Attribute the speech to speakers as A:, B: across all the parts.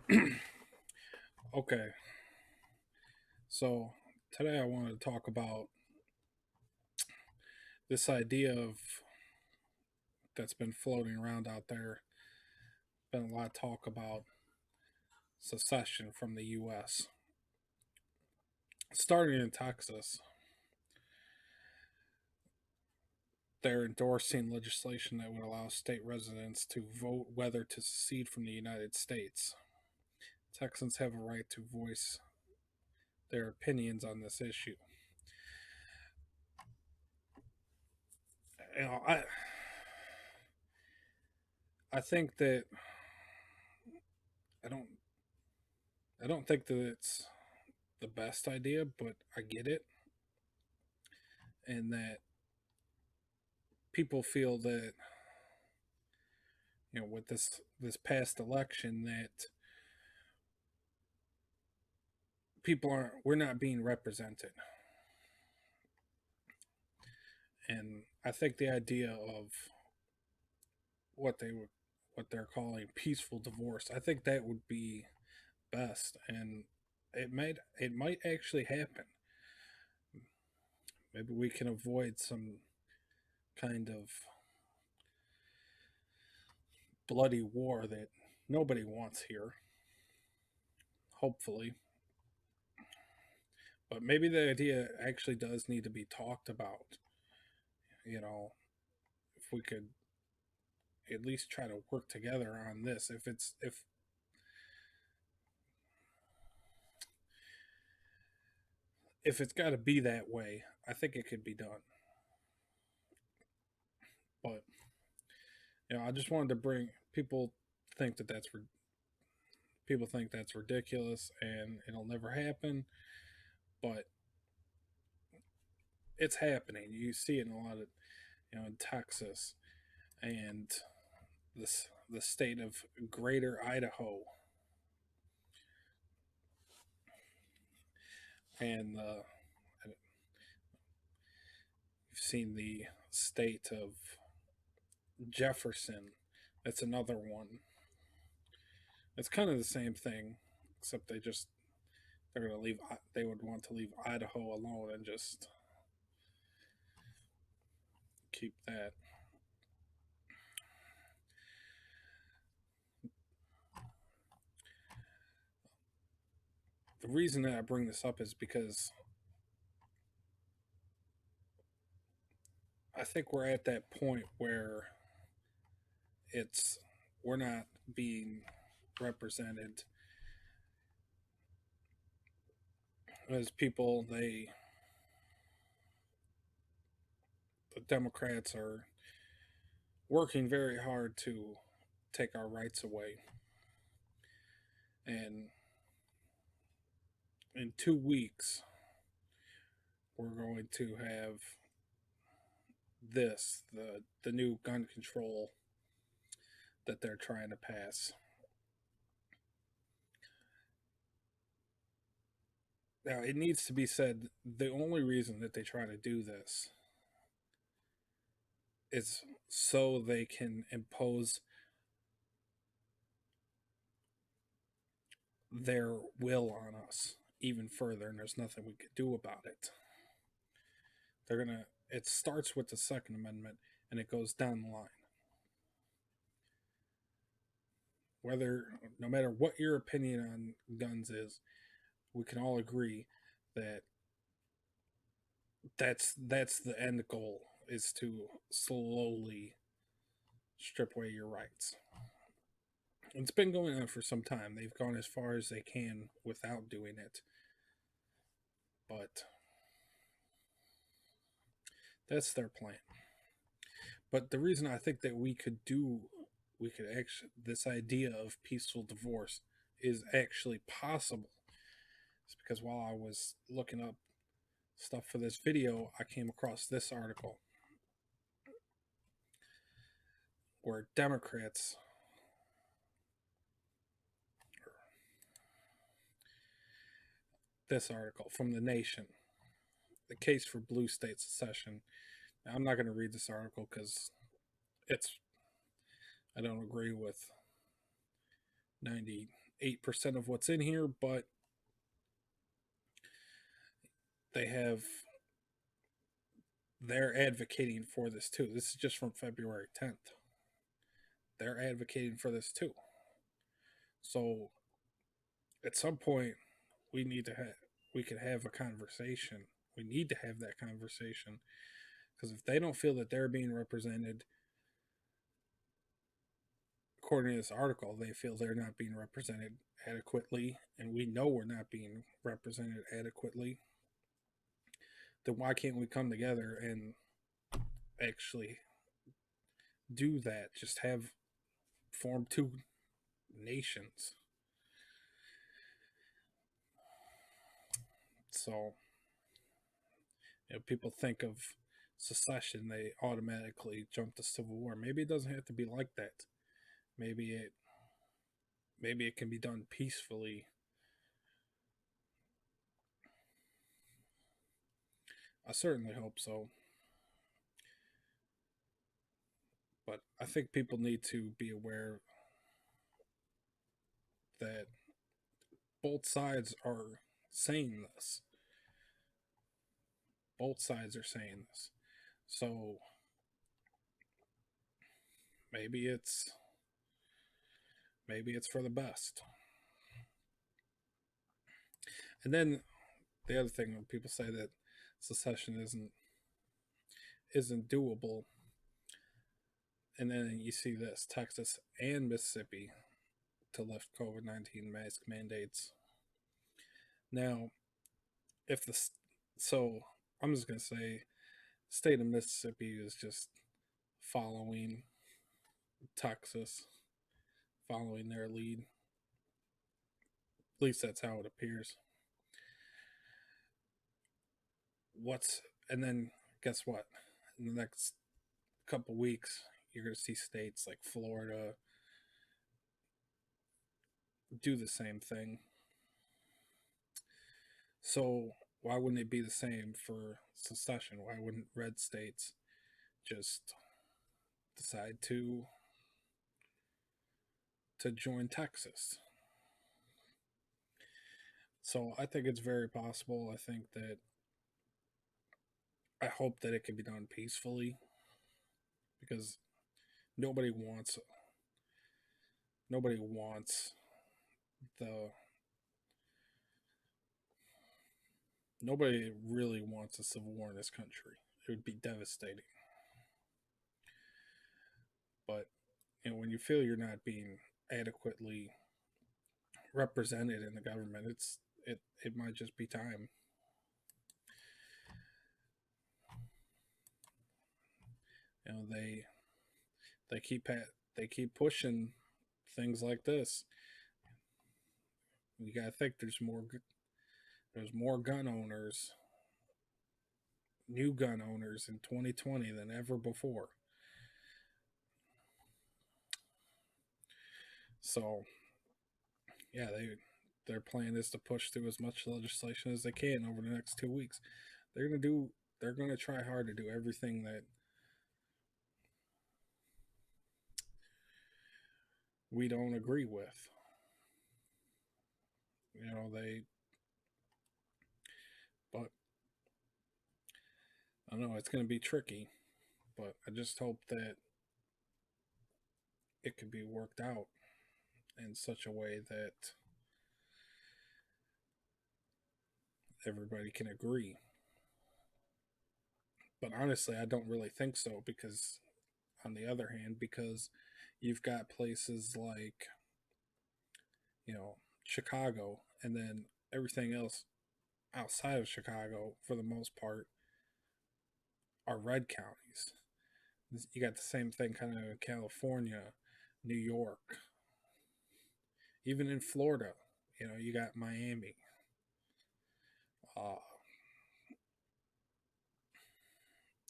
A: Okay, so today I wanted to talk about this idea of that's been floating around out there. Been a lot of talk about secession from the U.S. Starting in Texas, they're endorsing legislation that would allow state residents to vote whether to secede from the United States. Texans have a right to voice their opinions on this issue. You know, I think that I don't I don't think that it's the best idea, but I get it, and that people feel that with this past election that people aren't we're not being represented, and I think the idea of what they would what they're calling peaceful divorce, I think that would be best, and it might actually happen. Maybe we can avoid some kind of bloody war that nobody wants here, hopefully. But maybe the idea actually does need to be talked about. You know, if we could at least try to work together on this. If it's got to be that way, I think it could be done. But I just wanted to bring think that that's people think that's ridiculous and it'll never happen, but it's happening. You see it in a lot of in Texas and the state of Greater Idaho, and you've seen the state of Jefferson. That's another one. It's kind of the same thing, except they're gonna leave. They would want to leave Idaho alone and just keep that. The reason that I bring this up is because I think we're at that point where it's we're not being represented as people. The Democrats are working very hard to take our rights away, and in 2 weeks we're going to have the new gun control that they're trying to pass. Now, it needs to be said the only reason that they try to do this is so they can impose their will on us even further, and there's nothing we could do about it. It starts with the Second Amendment and it goes down the line. No matter what your opinion on guns is, we can all agree that that's the end goal, is to slowly strip away your rights. It's been going on for some time. They've gone as far as they can without doing it. But that's their plan. But the reason I think that we could actually, this idea of peaceful divorce is actually possible, is because while I was looking up stuff for this video, I came across this article where Democrats, this article from The Nation, the case for blue state secession. Now, I'm not going to read this article because it's I don't agree with 90 8% of what's in here, but they're advocating for this too. This is just from February 10th. They're advocating for this too. So at some point we could have a conversation. We need to have that conversation, because if they don't feel that they're being represented, according to this article, they feel they're not being represented adequately, and we know we're not being represented adequately, then why can't we come together and actually do that? Just form two nations. So, people think of secession, they automatically jump to civil war. Maybe it doesn't have to be like that. Maybe it can be done peacefully. I certainly hope so. But I think people need to be aware that both sides are saying this. Both sides are saying this. So maybe it's for the best. And then the other thing, when people say that secession isn't doable, and then you see this: Texas and Mississippi to lift COVID-19 mask mandates. Now, so I'm just gonna say, the state of Mississippi is just following Texas, following their lead. At least that's how it appears. And then guess what? In the next couple weeks, you're going to see states like Florida do the same thing. So why wouldn't it be the same for secession? Why wouldn't red states just decide to join Texas? So I think it's very possible. I hope that it can be done peacefully, because nobody wants the nobody really wants a civil war in this country. It would be devastating. But when you feel you're not being adequately represented in the government, it might just be time. They keep pushing things like this. You gotta think there's more gun owners, new gun owners in 2020 than ever before. So, yeah, their plan is to push through as much legislation as they can over the next 2 weeks. They're gonna try hard to do everything that we don't agree with. But I know it's going to be tricky, but I just hope that it can be worked out in such a way that everybody can agree. But honestly, I don't really think so, because on the other hand, because you've got places like, Chicago, and then everything else outside of Chicago, for the most part, are red counties. You got the same thing kind of in California, New York, even in Florida. You got Miami. Uh,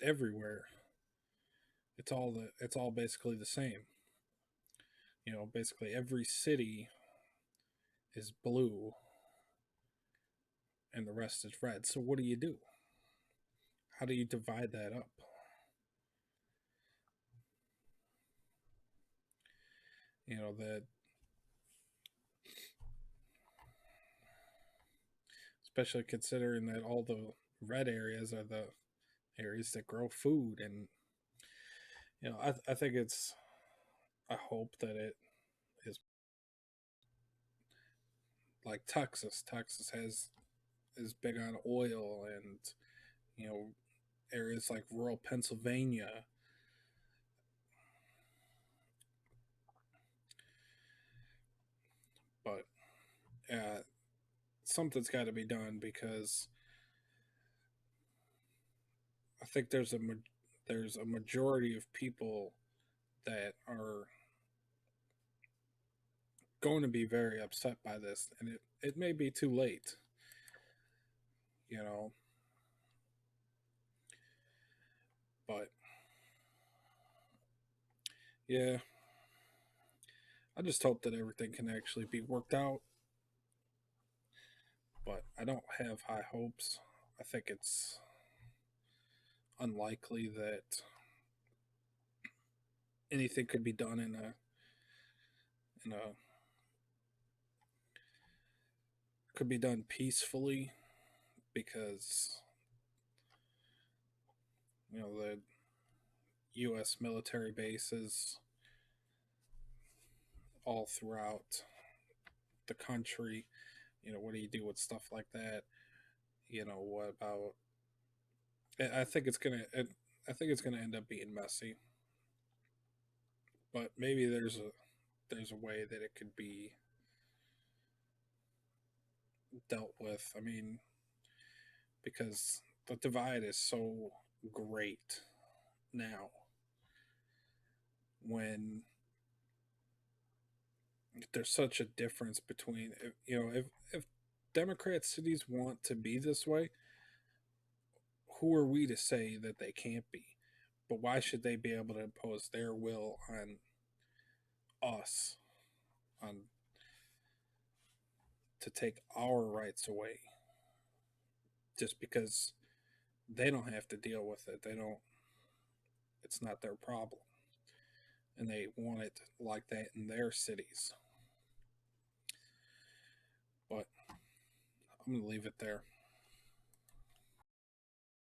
A: Everywhere, it's all basically the same. Basically every city is blue and the rest is red. So what do you do? How do you divide that up? That especially considering that all the red areas are the areas that grow food. And I think it's, I hope that it is like Texas. Texas has is big on oil, and you know areas like rural Pennsylvania. But something's got to be done, because I think there's a majority of people that are going to be very upset by this, and it may be too late, you know. But yeah, I just hope that everything can actually be worked out. But I don't have high hopes. I think it's unlikely that anything could be done in a could be done peacefully, because the U.S. military bases all throughout the country. What do you do with stuff like that? What about? I think it's gonna. I think it's gonna end up being messy, but maybe there's a way that it could be dealt with. I mean, because the divide is so great now, when there's such a difference between, if Democrat cities want to be this way, who are we to say that they can't be? But why should they be able to impose their will on us, on to take our rights away, just because they don't have to deal with it? They don't. It's not their problem, and they want it like that in their cities. But I'm gonna leave it there.